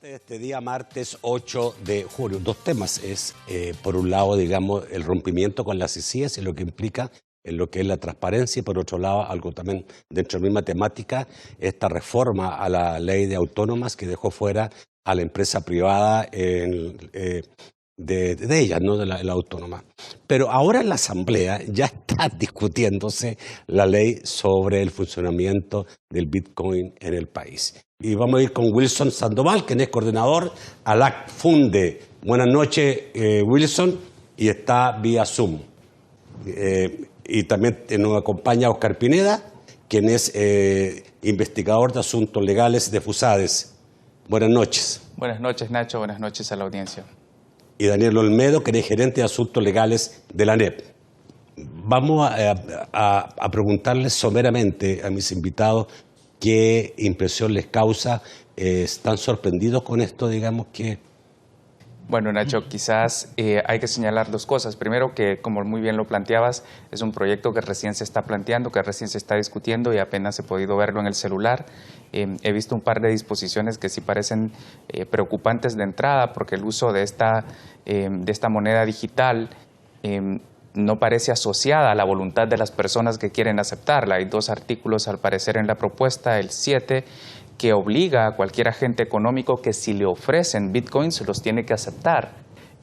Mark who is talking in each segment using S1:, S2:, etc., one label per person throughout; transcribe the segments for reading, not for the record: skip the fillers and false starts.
S1: debate de este día, martes 8 de julio. Dos temas. Es, por un lado, digamos, el rompimiento con las ICIES y lo que implica en lo que es la transparencia, y por otro lado, algo también dentro de la misma temática, esta reforma a la ley de autónomas que dejó fuera a la empresa privada de ellas, ¿no? De la autónoma. Pero ahora en la Asamblea ya está discutiéndose la ley sobre el funcionamiento del Bitcoin en el país. Y vamos a ir con Wilson Sandoval, quien es coordinador ALAC Funde. Buenas noches, Wilson, y está vía Zoom. Y también nos acompaña Oscar Pineda, quien es investigador de asuntos legales de FUSADES. Buenas noches. Buenas noches, Nacho. Buenas noches a la audiencia. Y Daniel Olmedo, que es gerente de asuntos legales de la ANEP. Vamos a preguntarles someramente a mis invitados qué impresión les causa. ¿Están sorprendidos con esto, digamos que?
S2: Bueno, Nacho, quizás hay que señalar dos cosas. Primero, que como muy bien lo planteabas, es un proyecto que recién se está planteando, que recién se está discutiendo y apenas he podido verlo en el celular. He visto un par de disposiciones que sí parecen preocupantes de entrada, porque el uso de esta moneda digital no parece asociada a la voluntad de las personas que quieren aceptarla. Hay dos artículos, al parecer, en la propuesta, el 7, que obliga a cualquier agente económico que si le ofrecen bitcoins los tiene que aceptar.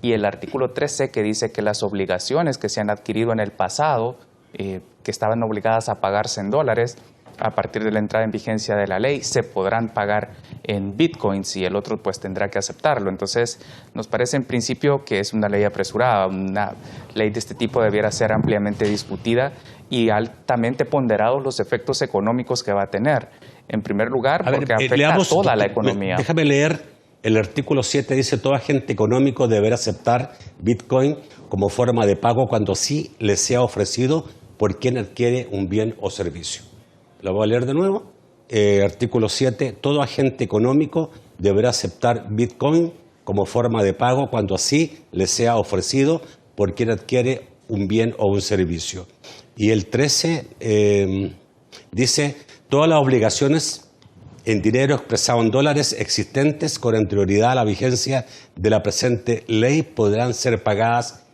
S2: Y el artículo 13, que dice que las obligaciones que se han adquirido en el pasado, que estaban obligadas a pagarse en dólares, a partir de la entrada en vigencia de la ley, se podrán pagar en bitcoins y el otro pues tendrá que aceptarlo. Entonces, nos parece en principio que es una ley apresurada. Una ley de este tipo debiera ser ampliamente discutida y altamente ponderados los efectos económicos que va a tener. En primer lugar, porque afecta a toda la economía.
S1: Déjame leer el artículo 7, dice: todo agente económico deberá aceptar Bitcoin como forma de pago cuando sí le sea ofrecido por quien adquiere un bien o servicio. Lo voy a leer de nuevo. Artículo 7, todo agente económico deberá aceptar Bitcoin como forma de pago cuando así le sea ofrecido por quien adquiere un bien o un servicio. Y el 13 dice: todas las obligaciones en dinero expresado en dólares existentes con anterioridad a la vigencia de la presente ley podrán ser pagadas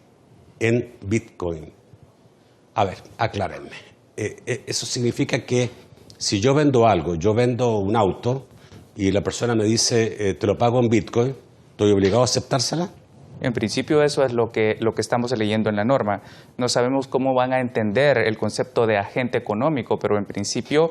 S1: en Bitcoin. A ver, aclárenme. Eso significa que si yo vendo algo, yo vendo un auto y la persona me dice te lo pago en Bitcoin, ¿estoy obligado a aceptársela?
S2: En principio eso es lo que estamos leyendo en la norma. No sabemos cómo van a entender el concepto de agente económico, pero en principio,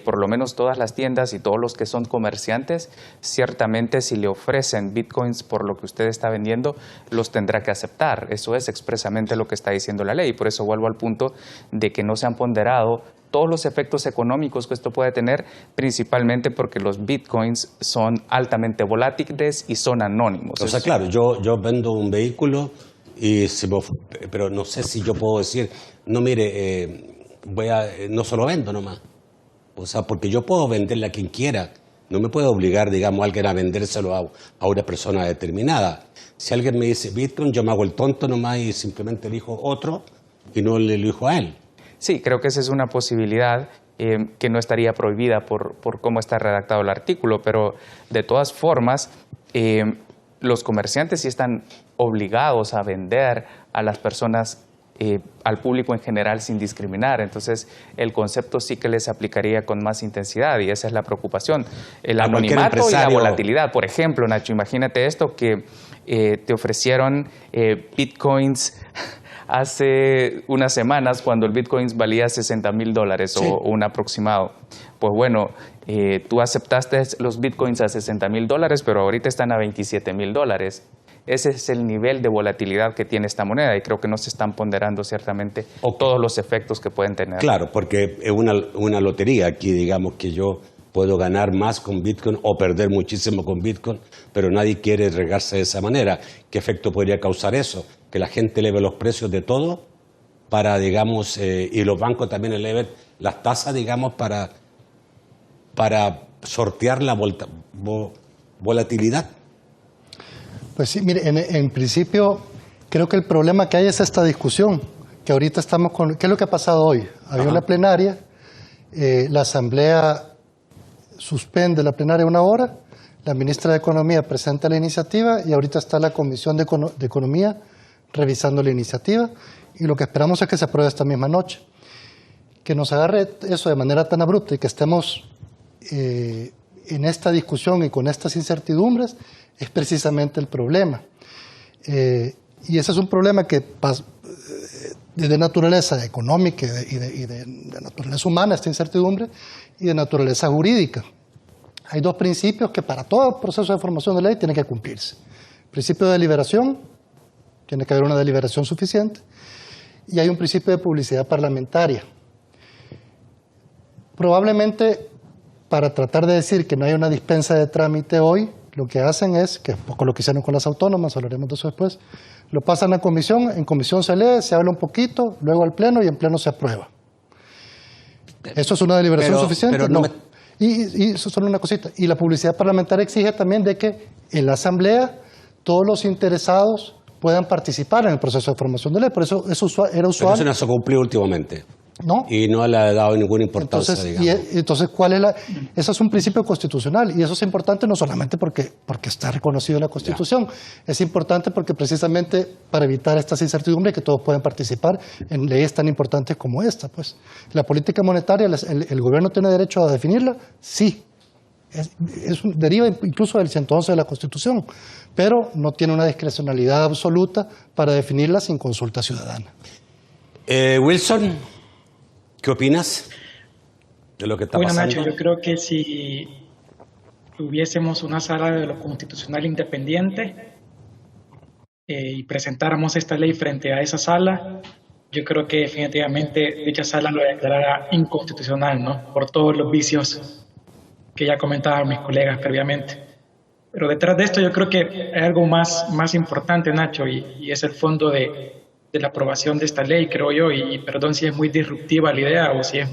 S2: por lo menos todas las tiendas y todos los que son comerciantes, ciertamente si le ofrecen bitcoins por lo que usted está vendiendo, los tendrá que aceptar. Eso es expresamente lo que está diciendo la ley. Por eso vuelvo al punto de que no se han ponderado todos los efectos económicos que esto puede tener, principalmente porque los bitcoins son altamente volátiles y son anónimos.
S1: O sea, claro, yo vendo un vehículo, pero no sé si yo puedo decir, no, mire, no se lo vendo nomás. O sea, porque yo puedo venderle a quien quiera. No me puede obligar, digamos, a alguien a vendérselo a una persona determinada. Si alguien me dice Bitcoin, yo me hago el tonto nomás y simplemente elijo otro y no le elijo a él.
S2: Sí, creo que esa es una posibilidad que no estaría prohibida por cómo está redactado el artículo, pero de todas formas, los comerciantes sí están obligados a vender a las personas, al público en general, sin discriminar. Entonces, el concepto sí que les aplicaría con más intensidad y esa es la preocupación. El anonimato y la volatilidad. Por ejemplo, Nacho, imagínate esto, que te ofrecieron bitcoins hace unas semanas cuando el Bitcoin valía $60,000 sí, o un aproximado. Pues bueno, tú aceptaste los Bitcoins a $60,000, pero ahorita están a $27,000. Ese es el nivel de volatilidad que tiene esta moneda y creo que no se están ponderando ciertamente todos los efectos que pueden tener.
S1: Claro, porque es una lotería aquí, digamos que yo puedo ganar más con Bitcoin o perder muchísimo con Bitcoin, pero nadie quiere regarse de esa manera. ¿Qué efecto podría causar eso? Que la gente eleve los precios de todo para, digamos, y los bancos también eleven las tasas, digamos, para sortear la volatilidad.
S3: Pues sí, mire, en principio creo que el problema que hay es esta discusión, que ahorita estamos con... ¿Qué es lo que ha pasado hoy? Había una plenaria, la Asamblea suspende la plenaria una hora, La ministra de Economía presenta la iniciativa y ahorita está la Comisión de Economía revisando la iniciativa y lo que esperamos es que se apruebe esta misma noche. Que nos agarre eso de manera tan abrupta y que estemos en esta discusión y con estas incertidumbres es precisamente el problema. Y ese es un problema que de naturaleza económica y de naturaleza humana, esta incertidumbre, y de naturaleza jurídica. Hay dos principios que para todo proceso de formación de ley tienen que cumplirse. El principio de deliberación, tiene que haber una deliberación suficiente, y hay un principio de publicidad parlamentaria. Probablemente, para tratar de decir que no hay una dispensa de trámite hoy, lo que hacen es, que es poco lo que hicieron con las autónomas, hablaremos de eso después, lo pasan a comisión, en comisión se lee, se habla un poquito, luego al pleno y en pleno se aprueba. ¿Eso es una deliberación suficiente?
S1: Pero
S3: no. Y eso solo una cosita. Y la publicidad parlamentaria exige también de que en la Asamblea todos los interesados puedan participar en el proceso de formación de ley. Por eso era usual.
S1: Pero eso no se cumplió últimamente.
S3: ¿No?
S1: Y no le ha dado ninguna importancia,
S3: entonces, ¿cuál es eso es un principio constitucional y eso es importante no solamente porque está reconocido en la Constitución, es importante porque precisamente para evitar estas incertidumbres que todos pueden participar en leyes tan importantes como esta. Pues la política monetaria, el gobierno tiene derecho a definirla, sí. Deriva incluso del 111 de la Constitución, pero no tiene una discrecionalidad absoluta para definirla sin consulta ciudadana.
S1: Wilson, ¿qué opinas de lo que está pasando?
S4: Nacho, yo creo que si tuviésemos una sala de lo constitucional independiente y presentáramos esta ley frente a esa sala, yo creo que definitivamente dicha sala lo declarará inconstitucional, ¿no? Por todos los vicios que ya comentaban mis colegas previamente. Pero detrás de esto yo creo que hay algo más importante, Nacho, y es el fondo de la aprobación de esta ley, creo yo, y perdón si es muy disruptiva la idea o si es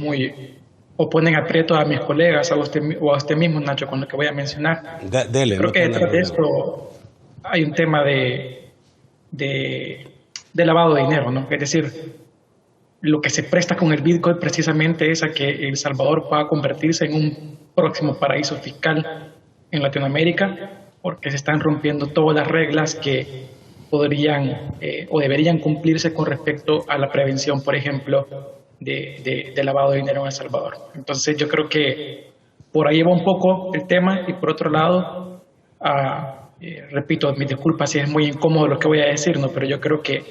S4: o ponen aprieto a mis colegas o a usted mismo, Nacho, con lo que voy a mencionar. Creo que detrás de esto hay un tema de lavado de dinero, ¿no? Es decir, lo que se presta con el Bitcoin precisamente es a que El Salvador pueda convertirse en un próximo paraíso fiscal en Latinoamérica, porque se están rompiendo todas las reglas que podrían o deberían cumplirse con respecto a la prevención, por ejemplo, de lavado de dinero en El Salvador. Entonces yo creo que por ahí va un poco el tema y por otro lado, repito, mis disculpas si es muy incómodo lo que voy a decir, ¿no? Pero yo creo que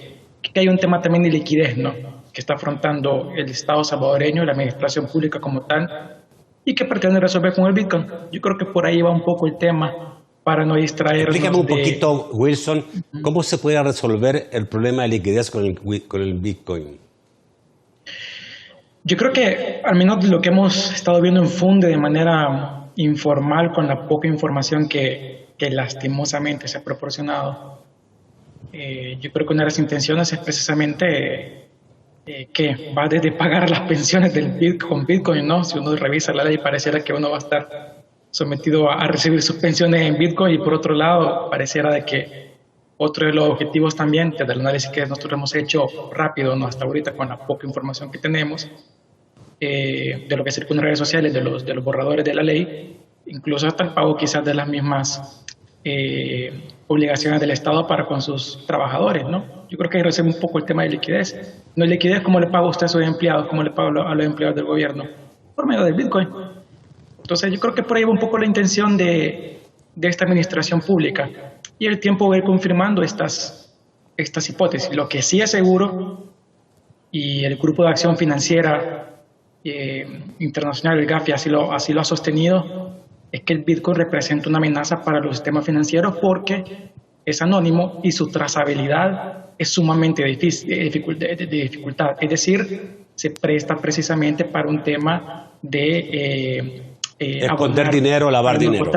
S4: hay un tema también de liquidez, ¿no? Que está afrontando el Estado salvadoreño, la administración pública como tal, y que pretende resolver con el Bitcoin. Yo creo que por ahí va un poco el tema para no distraernos.
S1: Explícame un poquito, Wilson, ¿cómo se puede resolver el problema de liquidez con el Bitcoin?
S4: Yo creo que, al menos lo que hemos estado viendo en Funde de manera informal, con la poca información que lastimosamente se ha proporcionado, yo creo que una de las intenciones es precisamente que va desde pagar las pensiones con Bitcoin, ¿no? Si uno revisa la ley, pareciera que uno va a estar sometido a recibir sus pensiones en Bitcoin y por otro lado pareciera de que otro de los objetivos también desde el análisis que nosotros hemos hecho rápido, ¿no? Hasta ahorita con la poca información que tenemos de lo que circula en redes sociales, de los borradores de la ley, incluso hasta el pago quizás de las mismas obligaciones del Estado para con sus trabajadores, ¿no? Yo creo que ahí recibe un poco el tema de liquidez. No hay liquidez, ¿cómo le paga usted a sus empleados? ¿Cómo le paga a los empleados del gobierno? Por medio del Bitcoin. Entonces yo creo que por ahí va un poco la intención de esta administración pública y el tiempo va a ir confirmando estas hipótesis. Lo que sí es seguro, y el Grupo de Acción Financiera Internacional, el GAFI, así lo ha sostenido, es que el Bitcoin representa una amenaza para los sistemas financieros porque es anónimo y su trazabilidad es sumamente de dificultad. Es decir, se presta precisamente para un tema de
S1: esconder dinero, lavar dinero.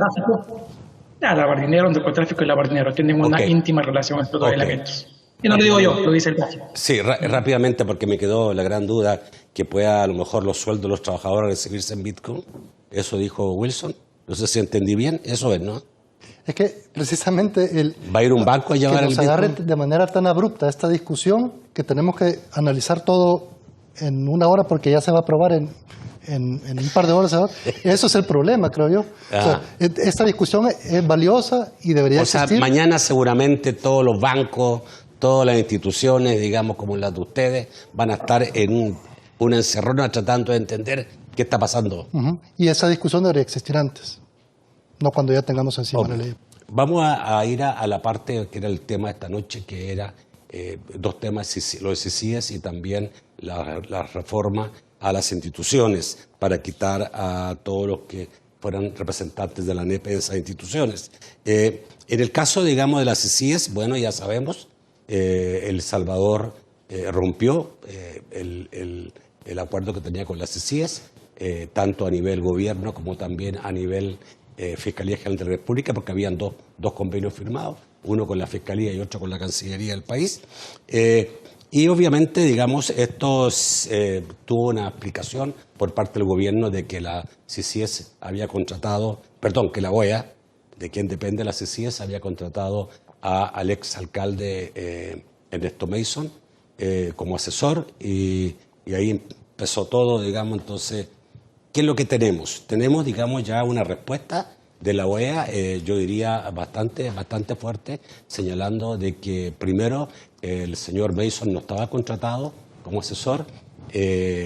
S4: Lavar dinero, narcotráfico y lavar dinero tienen una íntima relación estos dos elementos. Y no lo digo yo, lo dice el GAFI.
S1: Sí, rápidamente, porque me quedó la gran duda que pueda a lo mejor los sueldos de los trabajadores recibirse en Bitcoin. Eso dijo Wilson. No sé si entendí bien. Eso es, ¿no?
S3: Es que precisamente
S1: ¿va a ir un banco a llevar el Bitcoin?
S3: Que nos agarre de manera tan abrupta esta discusión que tenemos que analizar todo en una hora porque ya se va a aprobar en en un par de horas. Eso es el problema, creo yo. O sea, esta discusión es valiosa y debería existir.
S1: O sea, mañana seguramente todos los bancos, todas las instituciones, digamos, como las de ustedes, van a estar en una encerrona tratando de entender qué está pasando.
S3: Y esa discusión debería existir antes, no cuando ya tengamos encima la ley.
S1: Vamos a ir a la parte que era el tema de esta noche, que era dos temas, los CICIES y también la reforma a las instituciones para quitar a todos los que fueran representantes de la ANEP en esas instituciones. En el caso, digamos, de las CICIES, bueno, ya sabemos, El Salvador rompió el acuerdo que tenía con las CICIES, tanto a nivel gobierno como también a nivel Fiscalía General de la República, porque habían dos convenios firmados, uno con la Fiscalía y otro con la Cancillería del país. Y obviamente, digamos, esto tuvo una explicación por parte del gobierno de que la CICIES había contratado, perdón, que la OEA, de quien depende la CICIES, había contratado al exalcalde Ernesto Mason como asesor y ahí empezó todo, digamos. Entonces, ¿qué es lo que tenemos? Tenemos, digamos, ya una respuesta de la OEA, yo diría bastante fuerte, señalando de que primero el señor Mason no estaba contratado como asesor,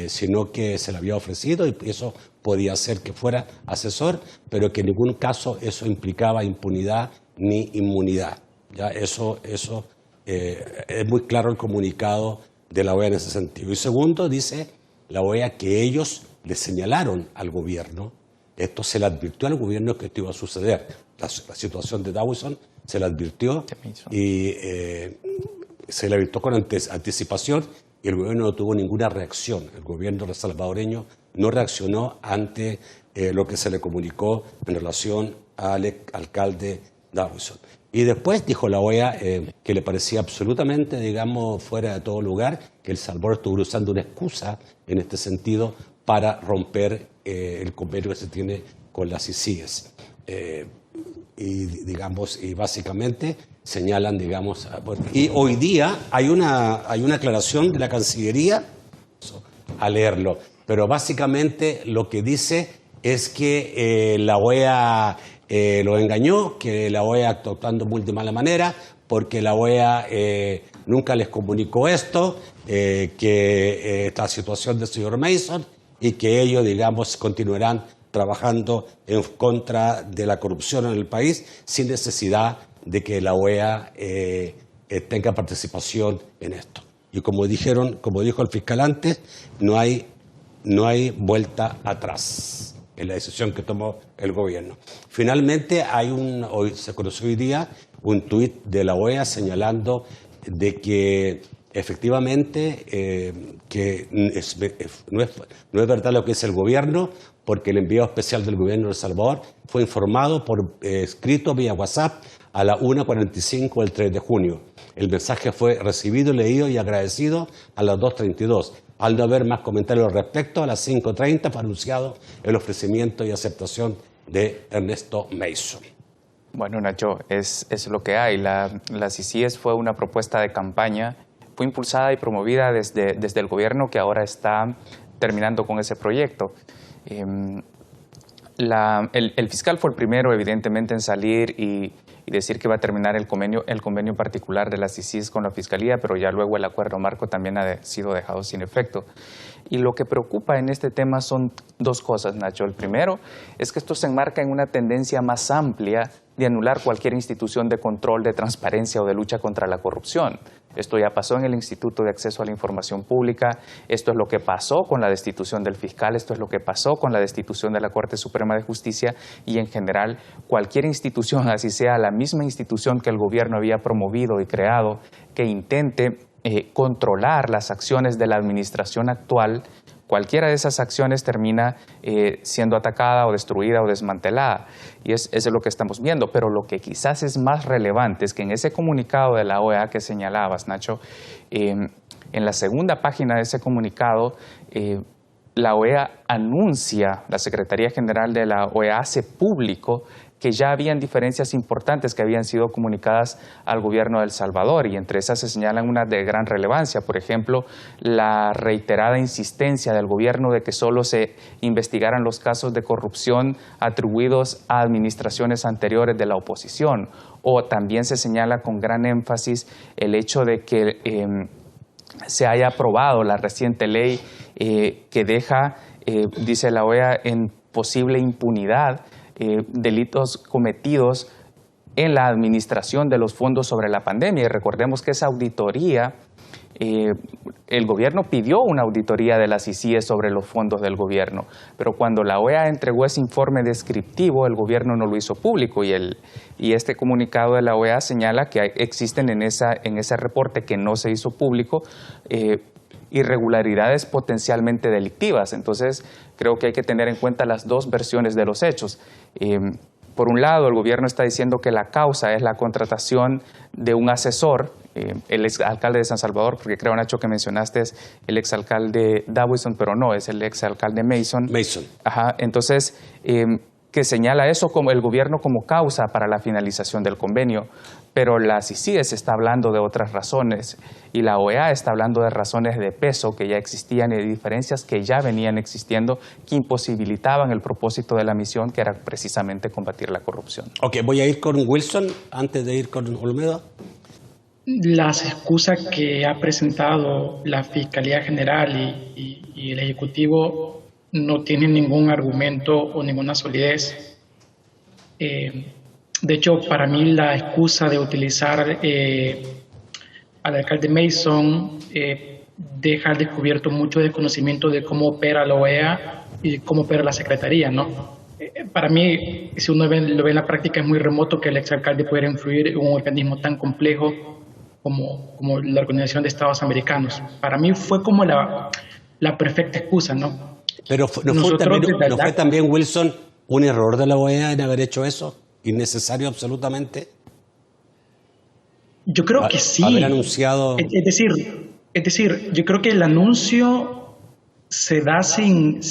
S1: sino que se le había ofrecido y eso podía ser que fuera asesor, pero que en ningún caso eso implicaba impunidad ni inmunidad. Ya eso es muy claro el comunicado de la OEA en ese sentido. Y segundo, dice la OEA que ellos le señalaron al gobierno, esto se le advirtió al gobierno que esto iba a suceder. La situación de Dawson se le advirtió y se le advirtió con anticipación y el gobierno no tuvo ninguna reacción. El gobierno salvadoreño no reaccionó ante lo que se le comunicó en relación al alcalde Dawson. Y después dijo la OEA que le parecía absolutamente, digamos, fuera de todo lugar que El Salvador estuvo usando una excusa en este sentido para romper el convenio que se tiene con las CICIES. Y básicamente señalan, digamos, y hoy día hay una aclaración de la Cancillería a leerlo, pero básicamente lo que dice es que la OEA lo engañó, que la OEA actuó actuando muy de mala manera, porque la OEA nunca les comunicó esto, que esta situación del señor Mason, y que ellos, digamos, continuarán trabajando en contra de la corrupción en el país sin necesidad de que la OEA tenga participación en esto. Y como dijo el fiscal antes, no hay vuelta atrás en la decisión que tomó el gobierno. Finalmente, hoy se conoció hoy día un tuit de la OEA señalando de que efectivamente que no es verdad lo que es el gobierno, porque el enviado especial del gobierno de El Salvador fue informado por escrito vía WhatsApp a la 1:45 del 3 de junio. El mensaje fue recibido, leído y agradecido a las 2:32. Al no haber más comentarios al respecto, a las 5:30 fue anunciado el ofrecimiento y aceptación de Ernesto Mason.
S2: Bueno, Nacho, es lo que hay. La CICIES fue una propuesta de campaña, fue impulsada y promovida desde el gobierno que ahora está terminando con ese proyecto. El fiscal fue el primero, evidentemente, en salir y decir que va a terminar el convenio particular de la CICIES con la Fiscalía, pero ya luego el acuerdo marco también ha sido dejado sin efecto. Y lo que preocupa en este tema son dos cosas, Nacho. El primero es que esto se enmarca en una tendencia más amplia de anular cualquier institución de control, de transparencia o de lucha contra la corrupción. Esto ya pasó en el Instituto de Acceso a la Información Pública, esto es lo que pasó con la destitución del fiscal, esto es lo que pasó con la destitución de la Corte Suprema de Justicia y en general cualquier institución, así sea la misma institución que el gobierno había promovido y creado, que intente controlar las acciones de la administración actual, cualquiera de esas acciones termina siendo atacada o destruida o desmantelada. Y eso es lo que estamos viendo. Pero lo que quizás es más relevante es que en ese comunicado de la OEA que señalabas, Nacho, en la segunda página de ese comunicado, la OEA anuncia, la Secretaría General de la OEA hace público que ya habían diferencias importantes que habían sido comunicadas al gobierno de El Salvador, y entre esas se señalan unas de gran relevancia. Por ejemplo, la reiterada insistencia del gobierno de que solo se investigaran los casos de corrupción atribuidos a administraciones anteriores de la oposición, o también se señala con gran énfasis el hecho de que se haya aprobado la reciente ley que deja, dice la OEA, en posible impunidad delitos cometidos en la administración de los fondos sobre la pandemia. Y recordemos que esa auditoría, el gobierno pidió una auditoría de las CICIES sobre los fondos del gobierno, pero cuando la OEA entregó ese informe descriptivo, el gobierno no lo hizo público, y este comunicado de la OEA señala que existen en ese reporte que no se hizo público irregularidades potencialmente delictivas. Entonces, creo que hay que tener en cuenta las dos versiones de los hechos. Por un lado, el gobierno está diciendo que la causa es la contratación de un asesor, el exalcalde de San Salvador, porque creo, Nacho, que mencionaste el exalcalde Davison, pero no, es el exalcalde Mason. Ajá, entonces, que señala eso como el gobierno como causa para la finalización del convenio, pero la CICIES está hablando de otras razones y la OEA está hablando de razones de peso que ya existían y de diferencias que ya venían existiendo que imposibilitaban el propósito de la misión, que era precisamente combatir la corrupción.
S1: Ok, voy a ir con Wilson antes de ir con Olmedo.
S4: Las excusas que ha presentado la Fiscalía General y el Ejecutivo no tienen ningún argumento o ninguna solidez. De hecho, para mí la excusa de utilizar al alcalde Mason deja al descubierto mucho desconocimiento de cómo opera la OEA y cómo opera la Secretaría, ¿no? Para mí, si uno lo ve en la práctica, es muy remoto que el exalcalde pudiera influir en un organismo tan complejo como la Organización de Estados Americanos. Para mí fue como la perfecta excusa, ¿no?
S1: Pero ¿no fue también, Wilson, un error de la OEA en haber hecho eso? ¿Innecesario absolutamente?
S4: Yo creo que sí.
S1: Haber anunciado...
S4: Es decir, yo creo que el anuncio se da sin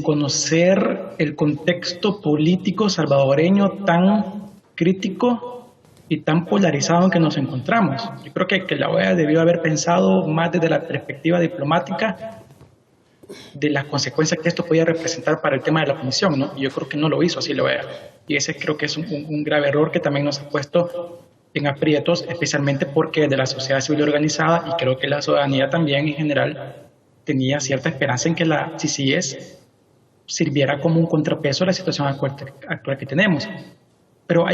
S4: conocer el contexto político salvadoreño tan crítico y tan polarizado en que nos encontramos. Yo creo que la OEA debió haber pensado más desde la perspectiva diplomática de las consecuencias que esto podía representar para el tema de la comisión, ¿no? Y yo creo que no lo hizo así la OEA. Y ese creo que es un grave error que también nos ha puesto en aprietos, especialmente porque de la sociedad civil organizada, y creo que la ciudadanía también en general, tenía cierta esperanza en que la CICIES sirviera como un contrapeso a la situación actual que tenemos. Pero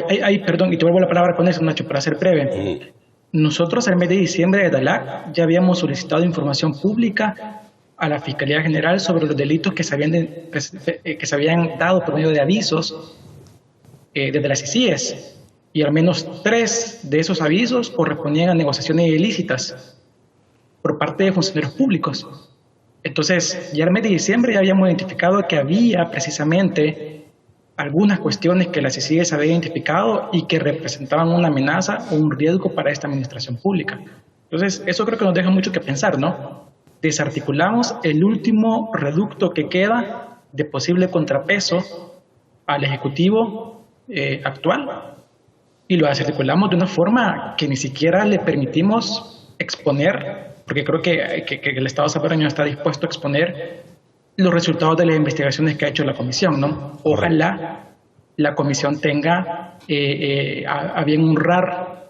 S4: perdón, y te vuelvo la palabra con eso, Nacho, para ser breve. Nosotros el mes de diciembre de DALAC ya habíamos solicitado información pública a la Fiscalía General sobre los delitos que se habían dado por medio de avisos desde las CICIES, y al menos 3 de esos avisos correspondían a negociaciones ilícitas por parte de funcionarios públicos. Entonces, ya el mes de diciembre ya habíamos identificado que había precisamente algunas cuestiones que la CICIES había identificado y que representaban una amenaza o un riesgo para esta administración pública. Entonces, eso creo que nos deja mucho que pensar, ¿no? Desarticulamos el último reducto que queda de posible contrapeso al Ejecutivo actual, y lo desarticulamos de una forma que ni siquiera le permitimos exponer, porque creo que el Estado salvadoreño está dispuesto a exponer los resultados de las investigaciones que ha hecho la Comisión, ¿no? Ojalá la Comisión tenga a bien honrar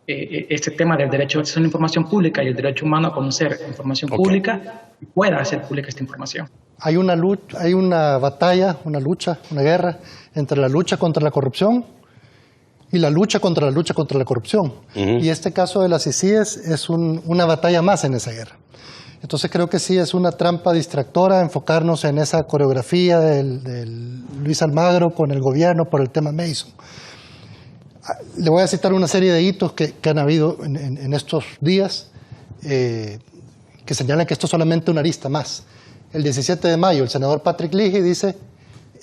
S4: este tema del derecho a acceso a la información pública y el derecho humano a conocer información pública, y pueda hacer pública esta información.
S3: Hay una batalla, una lucha, una guerra entre la lucha contra la corrupción y la lucha contra la corrupción. Y este caso de las CICIES es una batalla más en esa guerra. Entonces creo que sí es una trampa distractora enfocarnos en esa coreografía del Luis Almagro con el gobierno por el tema Mason. Le voy a citar una serie de hitos que han habido en estos días que señalan que esto es solamente una arista más. El 17 de mayo, el senador Patrick Leahy dice,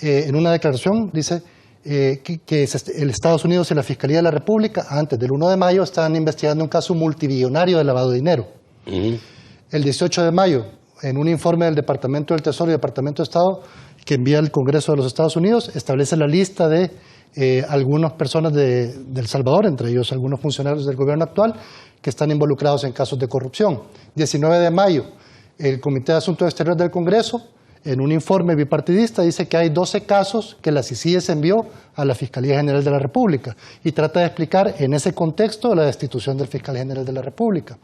S3: en una declaración, dice que el Estados Unidos y la Fiscalía de la República, antes del 1 de mayo, estaban investigando un caso multibillonario de lavado de dinero. El 18 de mayo, en un informe del Departamento del Tesoro y Departamento de Estado, que envía el Congreso de los Estados Unidos, establece la lista de algunas personas de El Salvador, entre ellos algunos funcionarios del gobierno actual, que están involucrados en casos de corrupción. 19 de mayo, el Comité de Asuntos Exteriores del Congreso, en un informe bipartidista, dice que hay 12 casos que la CICIES envió a la Fiscalía General de la República y trata de explicar en ese contexto la destitución del Fiscal General de la República.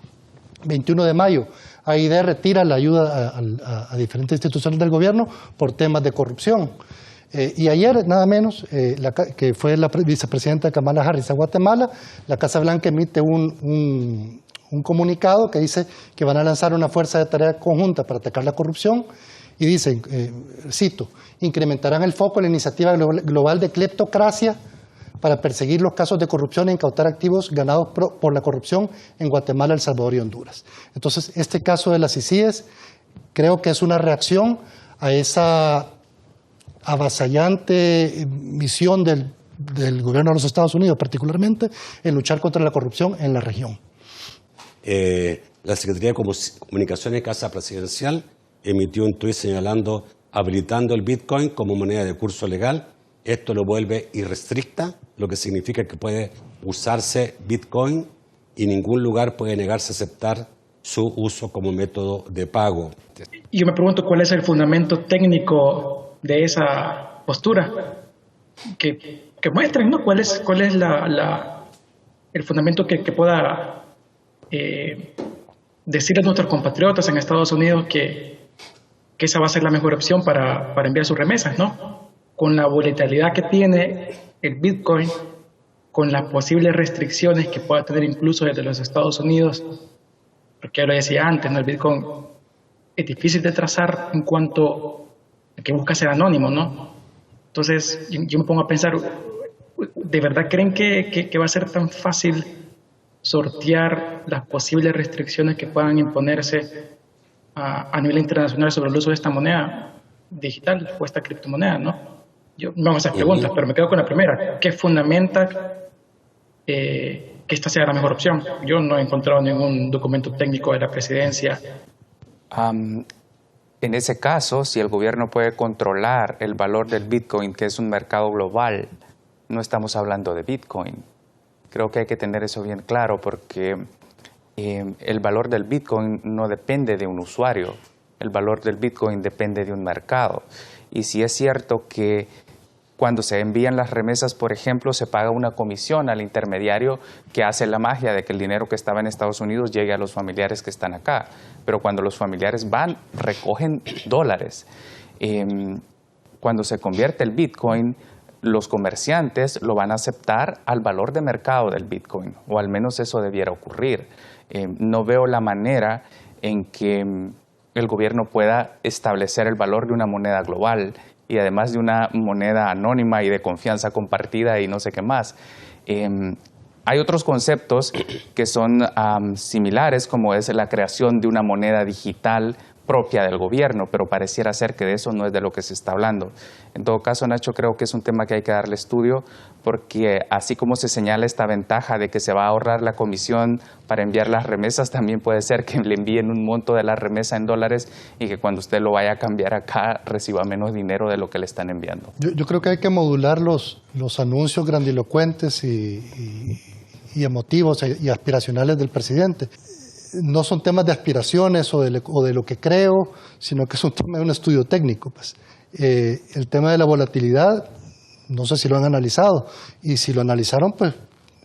S3: 21 de mayo, AID retira la ayuda a diferentes instituciones del gobierno por temas de corrupción. Y ayer, nada menos, que fue la vicepresidenta Kamala Harris a Guatemala, la Casa Blanca emite un comunicado que dice que van a lanzar una fuerza de tarea conjunta para atacar la corrupción y dicen, cito, incrementarán el foco en la iniciativa global de cleptocracia para perseguir los casos de corrupción e incautar activos ganados por la corrupción en Guatemala, El Salvador y Honduras. Entonces, este caso de las CICIES creo que es una reacción a esa avasallante misión del gobierno de los Estados Unidos, particularmente, en luchar contra la corrupción en la región.
S1: La Secretaría de Comunicaciones y Casa Presidencial emitió un tuit señalando, habilitando el Bitcoin como moneda de curso legal. Esto lo vuelve irrestricta, lo que significa que puede usarse Bitcoin y ningún lugar puede negarse a aceptar su uso como método de pago.
S4: Yo me pregunto cuál es el fundamento técnico de esa postura, que muestren, ¿no? ¿Cuál es el fundamento que pueda decir a nuestros compatriotas en Estados Unidos que esa va a ser la mejor opción para enviar sus remesas, ¿no? Con la volatilidad que tiene el Bitcoin, con las posibles restricciones que pueda tener incluso desde los Estados Unidos, porque ya lo decía antes, ¿no? El Bitcoin es difícil de trazar en cuanto a que busca ser anónimo, ¿no? Entonces, yo me pongo a pensar, ¿de verdad creen que va a ser tan fácil sortear las posibles restricciones que puedan imponerse a nivel internacional sobre el uso de esta moneda digital o esta criptomoneda, ¿no? Vamos a hacer preguntas, pero me quedo con la primera. ¿Qué fundamenta que esta sea la mejor opción? Yo no he encontrado ningún documento técnico de la presidencia.
S2: En ese caso, si el gobierno puede controlar el valor del Bitcoin, que es un mercado global, no estamos hablando de Bitcoin. Creo que hay que tener eso bien claro porque el valor del Bitcoin no depende de un usuario, el valor del Bitcoin depende de un mercado. Y si es cierto que cuando se envían las remesas, por ejemplo, se paga una comisión al intermediario que hace la magia de que el dinero que estaba en Estados Unidos llegue a los familiares que están acá. Pero cuando los familiares van, recogen dólares. Cuando se convierte el Bitcoin, los comerciantes lo van a aceptar al valor de mercado del Bitcoin, o al menos eso debiera ocurrir. No veo la manera en que el gobierno pueda establecer el valor de una moneda global y además de una moneda anónima y de confianza compartida y no sé qué más. Hay otros conceptos que son similares, como es la creación de una moneda digital propia del gobierno, pero pareciera ser que de eso no es de lo que se está hablando. En todo caso, Nacho, creo que es un tema que hay que darle estudio porque así como se señala esta ventaja de que se va a ahorrar la comisión para enviar las remesas, también puede ser que le envíen un monto de la remesa en dólares y que cuando usted lo vaya a cambiar acá reciba menos dinero de lo que le están enviando.
S3: Yo creo que hay que modular los anuncios grandilocuentes y emotivos y aspiracionales del presidente. No son temas de aspiraciones o de lo que creo, sino que es un tema de un estudio técnico. Pues. El tema de la volatilidad, no sé si lo han analizado, y si lo analizaron, pues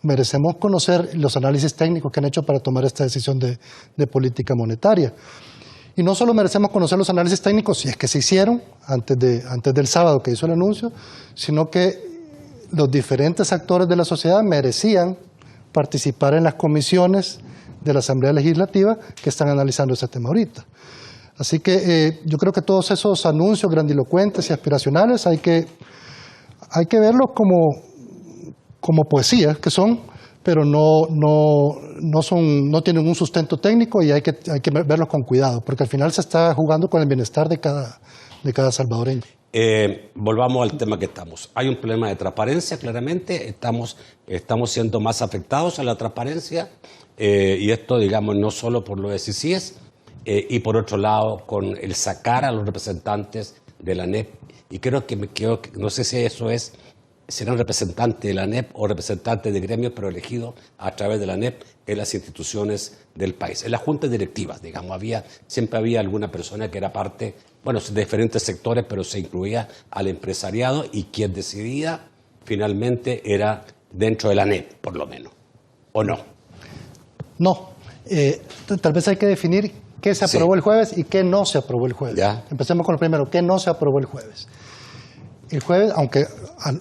S3: merecemos conocer los análisis técnicos que han hecho para tomar esta decisión de política monetaria. Y no solo merecemos conocer los análisis técnicos, si es que se hicieron antes del sábado que hizo el anuncio, sino que los diferentes actores de la sociedad merecían participar en las comisiones de la Asamblea Legislativa que están analizando este tema ahorita. Así que yo creo que todos esos anuncios grandilocuentes y aspiracionales hay que verlos como poesías que son, pero no tienen un sustento técnico y hay que verlos con cuidado, porque al final se está jugando con el bienestar de cada salvadoreño.
S1: Volvamos al tema que estamos. Hay un problema de transparencia, claramente. Estamos siendo más afectados a la transparencia y esto, digamos, no solo por lo de CICIES y por otro lado con el sacar a los representantes de la ANEP, y creo que no sé si eso serán representantes de la ANEP o representantes de gremios, pero elegidos a través de la ANEP en las instituciones del país. En las juntas directivas, digamos, siempre había alguna persona que era parte, bueno, de diferentes sectores, pero se incluía al empresariado, y quien decidía finalmente era dentro de la ANEP, por lo menos. ¿O no?
S3: No. Tal vez hay que definir qué se aprobó el jueves y qué no se aprobó el jueves.
S1: Ya.
S3: Empecemos con lo primero, qué no se aprobó el jueves. El jueves, aunque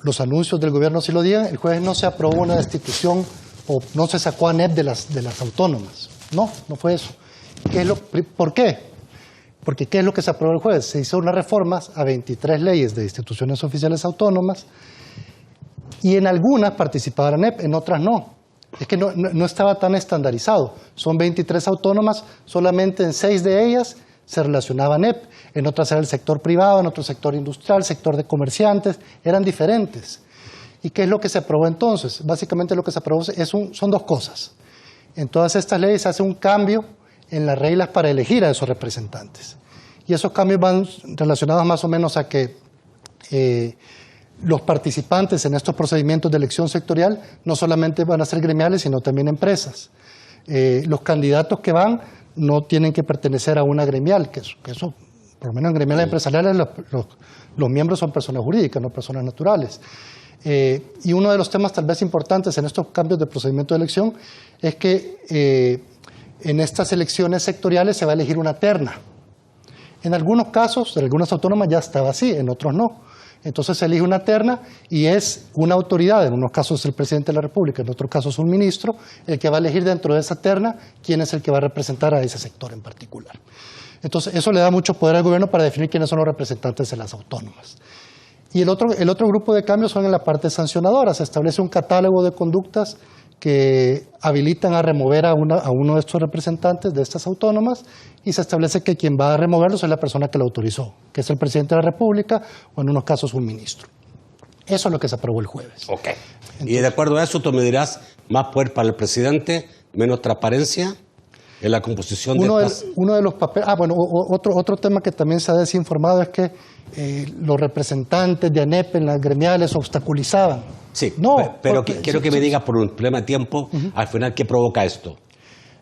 S3: los anuncios del gobierno sí lo digan, el jueves no se aprobó una destitución o no se sacó a ANEP de las autónomas. No fue eso. ¿Por qué? Porque ¿qué es lo que se aprobó el jueves? Se hizo unas reformas a 23 leyes de instituciones oficiales autónomas, y en algunas participaba la ANEP, en otras no. Es que no estaba tan estandarizado. Son 23 autónomas, solamente en 6 de ellas se relacionaba ANEP, en otras era el sector privado, en otro sector industrial, sector de comerciantes, eran diferentes. ¿Y qué es lo que se aprobó entonces? Básicamente lo que se aprobó son dos cosas. En todas estas leyes se hace un cambio en las reglas para elegir a esos representantes. Y esos cambios van relacionados más o menos a que los participantes en estos procedimientos de elección sectorial no solamente van a ser gremiales, sino también empresas. Los candidatos que van no tienen que pertenecer a una gremial, que eso por lo menos en gremiales empresariales los miembros son personas jurídicas, no personas naturales. Y uno de los temas tal vez importantes en estos cambios de procedimiento de elección es que en estas elecciones sectoriales se va a elegir una terna. En algunos casos, en algunas autónomas ya estaba así, en otros no. Entonces se elige una terna y es una autoridad, en unos casos es el presidente de la República, en otros casos un ministro, el que va a elegir dentro de esa terna quién es el que va a representar a ese sector en particular. Entonces eso le da mucho poder al gobierno para definir quiénes son los representantes de las autónomas. Y el otro grupo de cambios son en la parte sancionadora. Se establece un catálogo de conductas que habilitan a remover a uno de estos representantes de estas autónomas, y se establece que quien va a removerlos es la persona que lo autorizó, que es el presidente de la República o en unos casos un ministro. Eso es lo que se aprobó el jueves.
S1: Ok. Entonces, y de acuerdo a eso tú me dirás, más poder para el presidente, menos transparencia en la composición de estas...
S3: Uno de los papeles... otro tema que también se ha desinformado es que los representantes de ANEP en las gremiales obstaculizaban.
S1: Sí, pero quiero que me digas por un problema de tiempo, al final, ¿qué provoca esto?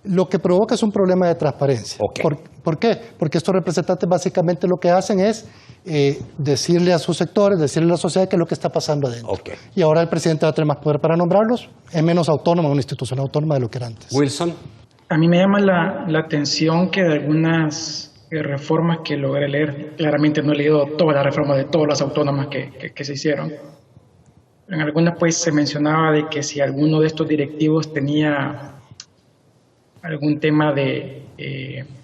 S3: Lo que provoca es un problema de transparencia.
S1: Okay.
S3: ¿Por qué? Porque estos representantes básicamente lo que hacen es decirle a sus sectores, decirle a la sociedad qué es lo que está pasando adentro.
S1: Okay.
S3: Y ahora el presidente va a tener más poder para nombrarlos, es menos autónoma, una institución autónoma de lo que era antes.
S1: Wilson.
S4: A mí me llama la atención que de algunas reformas que logré leer, claramente no he leído todas las reformas de todas las autónomas que se hicieron. En algunas pues se mencionaba de que si alguno de estos directivos tenía algún tema de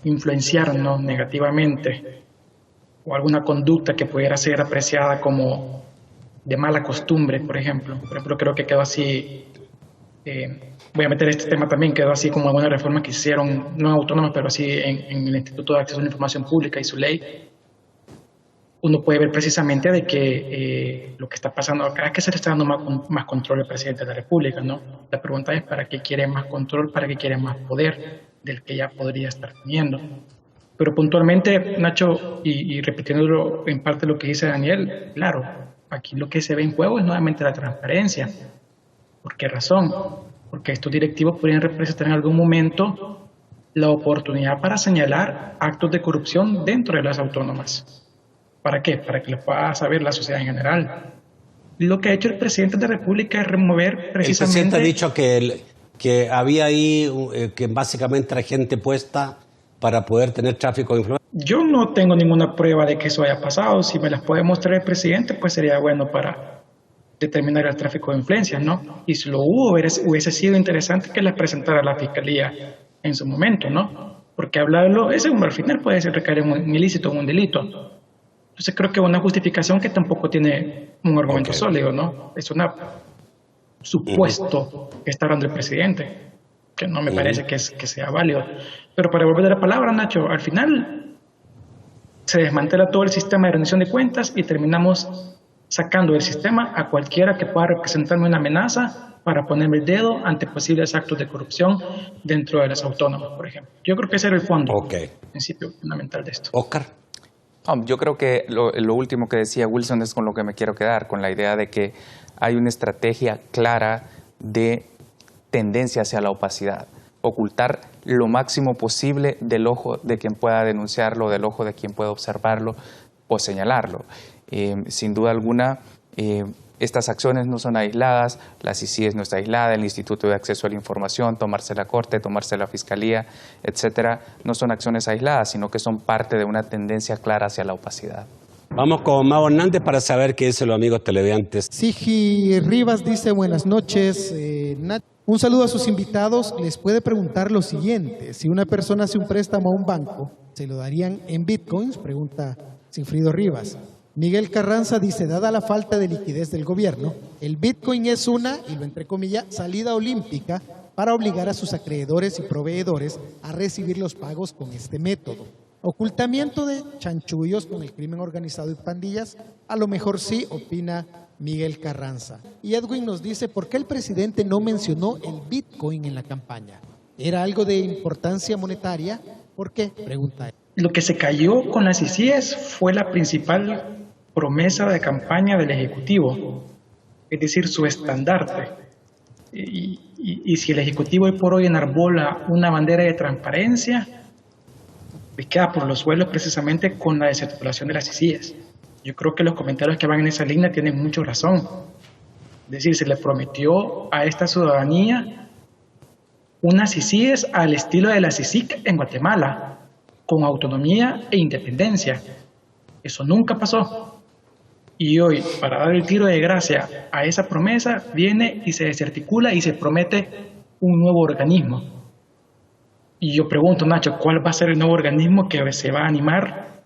S4: influenciarnos negativamente o alguna conducta que pudiera ser apreciada como de mala costumbre, por ejemplo. Por ejemplo, creo que quedó así, voy a meter este tema también, quedó así como algunas reformas que hicieron, no autónomas, pero así en el Instituto de Acceso a la Información Pública y su ley. Uno puede ver precisamente de que lo que está pasando acá es que se le está dando más control al presidente de la República, ¿no? La pregunta es, ¿para qué quiere más control? ¿Para qué quiere más poder del que ya podría estar teniendo? Pero puntualmente, Nacho, y repitiéndolo en parte lo que dice Daniel, claro, aquí lo que se ve en juego es nuevamente la transparencia. ¿Por qué razón? Porque estos directivos podrían representar en algún momento la oportunidad para señalar actos de corrupción dentro de las autónomas. ¿Para qué? Para que lo pueda saber la sociedad en general. Lo que ha hecho el presidente de la República es remover precisamente...
S1: El presidente ha dicho que había ahí que básicamente era gente puesta para poder tener tráfico de influencia.
S4: Yo no tengo ninguna prueba de que eso haya pasado. Si me las puede mostrar el presidente, pues sería bueno para determinar el tráfico de influencias, ¿no? Y si lo hubiese sido interesante que las presentara la Fiscalía en su momento, ¿no? Porque hablarlo, ese al final puede ser recaer en un ilícito o un delito. Entonces creo que una justificación que tampoco tiene un argumento sólido, ¿no? Es un supuesto que está hablando el presidente, que no me parece que sea válido. Pero para volver a la palabra, Nacho, al final se desmantela todo el sistema de rendición de cuentas y terminamos sacando del sistema a cualquiera que pueda representarme una amenaza para ponerme el dedo ante posibles actos de corrupción dentro de las autónomas, por ejemplo. Yo creo que ese era el fondo, el principio fundamental de esto.
S1: Oscar.
S2: Yo creo que lo último que decía Wilson es con lo que me quiero quedar, con la idea de que hay una estrategia clara de tendencia hacia la opacidad, ocultar lo máximo posible del ojo de quien pueda denunciarlo, del ojo de quien pueda observarlo o señalarlo. Sin duda alguna, estas acciones no son aisladas, la CICIES no está aislada, el Instituto de Acceso a la Información, tomarse la Corte, tomarse la Fiscalía, etcétera, no son acciones aisladas, sino que son parte de una tendencia clara hacia la opacidad.
S1: Vamos con Mauro Hernández para saber qué dicen los amigos televidentes.
S5: Sigi Rivas dice buenas noches. Un saludo a sus invitados. Les puede preguntar lo siguiente. Si una persona hace un préstamo a un banco, ¿se lo darían en bitcoins? Pregunta Sigfrido Rivas. Miguel Carranza dice, dada la falta de liquidez del gobierno, el bitcoin es una, y lo entrecomilla, salida olímpica para obligar a sus acreedores y proveedores a recibir los pagos con este método. Ocultamiento de chanchullos con el crimen organizado y pandillas, a lo mejor sí, opina Miguel Carranza. Y Edwin nos dice, ¿por qué el presidente no mencionó el bitcoin en la campaña? ¿Era algo de importancia monetaria? ¿Por qué? Pregunta él.
S4: Lo que se cayó con las CICIES fue la principal promesa de campaña del Ejecutivo, es decir, su estandarte. Y si el Ejecutivo hoy por hoy enarbola una bandera de transparencia, pues queda por los suelos precisamente con la desarticulación de las CICIES. Yo creo que los comentarios que van en esa línea tienen mucha razón. Es decir, se le prometió a esta ciudadanía unas CICIES al estilo de la CICIC en Guatemala, con autonomía e independencia. Eso nunca pasó. Y hoy, para dar el tiro de gracia a esa promesa, viene y se desarticula y se promete un nuevo organismo. Y yo pregunto, Nacho, ¿cuál va a ser el nuevo organismo que se va a animar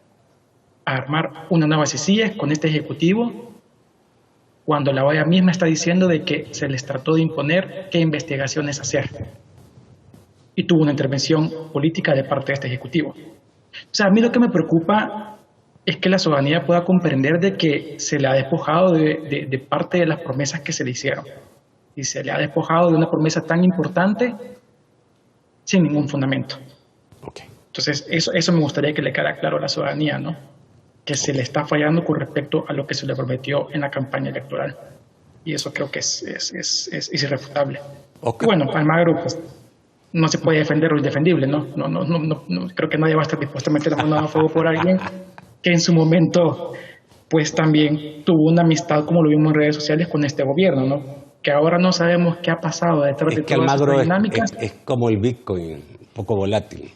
S4: a armar una nueva CICIES con este Ejecutivo, cuando la OEA misma está diciendo de que se les trató de imponer qué investigaciones hacer? Y tuvo una intervención política de parte de este Ejecutivo. O sea, a mí lo que me preocupa es que la ciudadanía pueda comprender de que se le ha despojado de parte de las promesas que se le hicieron. Y se le ha despojado de una promesa tan importante sin ningún fundamento.
S1: Okay.
S4: Entonces, eso me gustaría que le quedara claro a la ciudadanía, ¿no? Que se le está fallando con respecto a lo que se le prometió en la campaña electoral. Y eso creo que es irrefutable.
S1: Okay.
S4: Y bueno, Almagro, pues, no se puede defender lo indefendible, ¿no? No, creo que nadie va a estar dispuesto a meter la mano a fuego por alguien que en su momento, pues, también tuvo una amistad, como lo vimos en redes sociales, con este gobierno, ¿no? Que ahora no sabemos qué ha pasado detrás de todas estas dinámicas.
S1: Es como el Bitcoin, un poco volátil.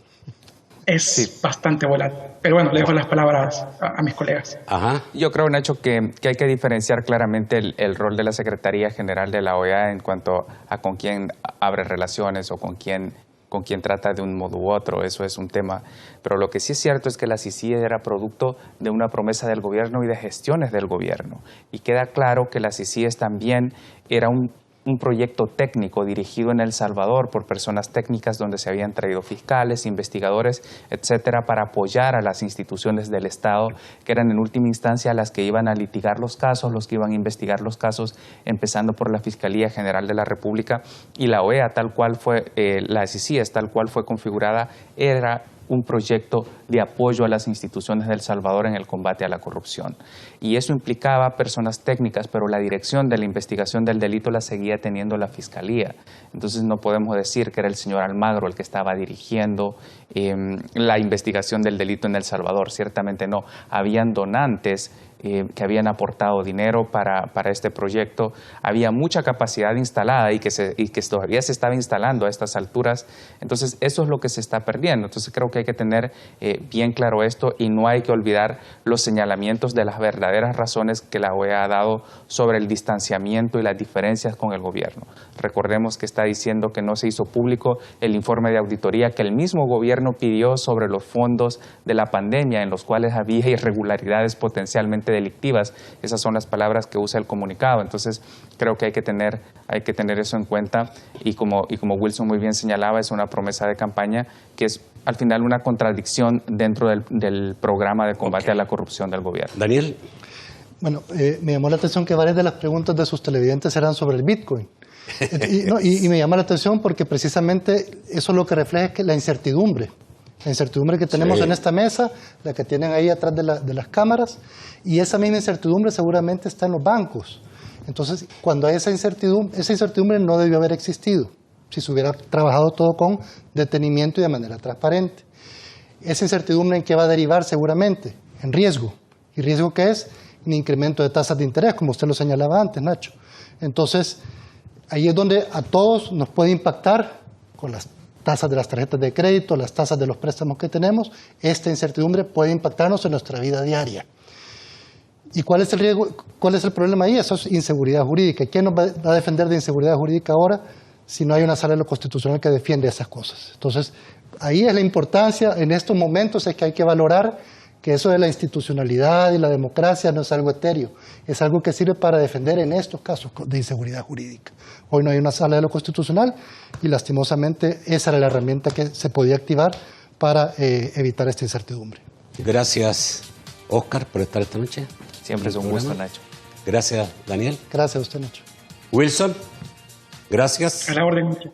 S4: Es bastante volátil. Pero bueno, le dejo las palabras a mis colegas.
S2: Ajá. Yo creo, Nacho, que hay que diferenciar claramente el rol de la Secretaría General de la OEA en cuanto a con quién abre relaciones o con quién trata de un modo u otro. Eso es un tema. Pero lo que sí es cierto es que la CICIES era producto de una promesa del gobierno y de gestiones del gobierno. Y queda claro que la CICIES también era un proyecto técnico dirigido en El Salvador por personas técnicas donde se habían traído fiscales, investigadores, etcétera, para apoyar a las instituciones del Estado, que eran en última instancia las que iban a litigar los casos, los que iban a investigar los casos, empezando por la Fiscalía General de la República. Y la OEA, tal cual fue, la CICIES, tal cual fue configurada, era un proyecto de apoyo a las instituciones de El Salvador en el combate a la corrupción. Y eso implicaba personas técnicas, pero la dirección de la investigación del delito la seguía teniendo la Fiscalía. Entonces no podemos decir que era el señor Almagro el que estaba dirigiendo la investigación del delito en El Salvador. Ciertamente no. Habían donantes que habían aportado dinero para este proyecto. Había mucha capacidad instalada y que todavía se estaba instalando a estas alturas. Entonces, eso es lo que se está perdiendo. Entonces, creo que hay que tener bien claro esto y no hay que olvidar los señalamientos de las verdaderas razones que la OEA ha dado sobre el distanciamiento y las diferencias con el gobierno. Recordemos que está diciendo que no se hizo público el informe de auditoría que el mismo gobierno pidió sobre los fondos de la pandemia, en los cuales había irregularidades potencialmente delictivas. Esas son las palabras que usa el comunicado. Entonces, creo que hay que tener eso en cuenta y como Wilson muy bien señalaba, es una promesa de campaña que es al final una contradicción dentro del programa de combate a la corrupción del gobierno.
S1: Daniel.
S3: Bueno, me llamó la atención que varias de las preguntas de sus televidentes eran sobre el Bitcoin. Y me llama la atención porque precisamente eso es lo que refleja que la incertidumbre La incertidumbre que tenemos en esta mesa, la que tienen ahí atrás de las cámaras, y esa misma incertidumbre seguramente está en los bancos. Entonces, cuando hay esa incertidumbre no debió haber existido si se hubiera trabajado todo con detenimiento y de manera transparente. Esa incertidumbre, ¿en qué va a derivar seguramente? En riesgo. ¿Y riesgo qué es? Un incremento de tasas de interés, como usted lo señalaba antes, Nacho. Entonces, ahí es donde a todos nos puede impactar con las tasas de las tarjetas de crédito, las tasas de los préstamos que tenemos. Esta incertidumbre puede impactarnos en nuestra vida diaria. ¿Y cuál es el riesgo? ¿Cuál es el problema ahí? Eso es inseguridad jurídica. ¿Quién nos va a defender de inseguridad jurídica ahora si no hay una sala de lo constitucional que defiende esas cosas? Entonces, ahí es la importancia, en estos momentos es que hay que valorar que eso de la institucionalidad y la democracia no es algo etéreo, es algo que sirve para defender en estos casos de inseguridad jurídica. Hoy no hay una sala de lo constitucional y lastimosamente esa era la herramienta que se podía activar para evitar esta incertidumbre.
S1: Gracias, Óscar, por estar esta noche.
S2: Siempre es un gusto, Nacho.
S1: Gracias, Daniel.
S3: Gracias a usted, Nacho.
S1: Wilson, gracias.
S4: A la orden, Nacho.